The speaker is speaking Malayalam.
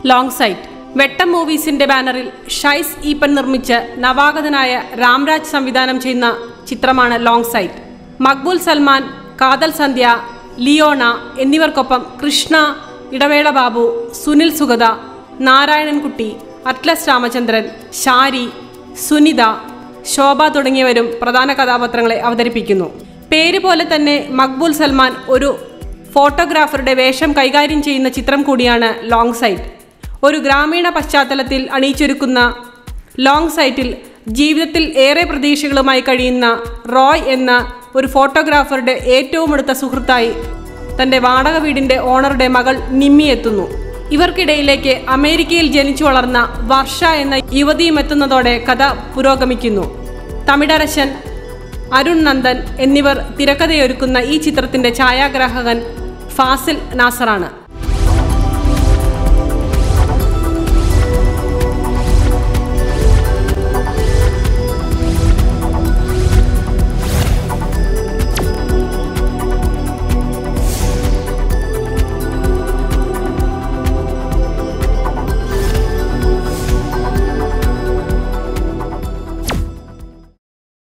Long site. വെട്ടം മൂവീസിന്റെ ബാനറിൽ ഷൈസ് ഈപ്പൻ നിർമ്മിച്ച് നവാഗതനായ രാംരാജ് സംവിധാനം ചെയ്യുന്ന ചിത്രമാണ് ലോങ് സൈറ്റ്. മക്ബൂൽ സൽമാൻ, കാതൽ സന്ധ്യ, ലിയോണ എന്നിവർക്കൊപ്പം കൃഷ്ണ, ഇടവേള ബാബു, സുനിൽ സുഗത, നാരായണൻകുട്ടി, അറ്റ്ലസ് രാമചന്ദ്രൻ, ഷാരി, സുനിത, ശോഭ തുടങ്ങിയവരും പ്രധാന കഥാപാത്രങ്ങളെ അവതരിപ്പിക്കുന്നു. പേര് പോലെ തന്നെ മക്ബൂൽ സൽമാൻ ഒരു ഫോട്ടോഗ്രാഫറുടെ വേഷം കൈകാര്യം ചെയ്യുന്ന ചിത്രം കൂടിയാണ് ലോങ് സൈറ്റ്. ഒരു ഗ്രാമീണ പശ്ചാത്തലത്തിൽ അണിയിച്ചൊരുക്കുന്ന ലോങ് സൈറ്റിൽ ജീവിതത്തിൽ ഏറെ പ്രതീക്ഷകളുമായി കഴിയുന്ന റോയ് എന്ന ഒരു ഫോട്ടോഗ്രാഫറുടെ ഏറ്റവും അടുത്ത സുഹൃത്തായി തൻ്റെ വാടക വീടിൻ്റെ ഓണറുടെ മകൾ നിമ്മി എത്തുന്നു. ഇവർക്കിടയിലേക്ക് അമേരിക്കയിൽ ജനിച്ചു വളർന്ന വർഷ എന്ന യുവതിയും എത്തുന്നതോടെ കഥ പുരോഗമിക്കുന്നു. തമിഴരശൻ, അരുൺ നന്ദൻ എന്നിവർ തിരക്കഥയൊരുക്കുന്ന ഈ ചിത്രത്തിൻ്റെ ഛായാഗ്രാഹകൻ ഫാസിൽ നാസറാണ്.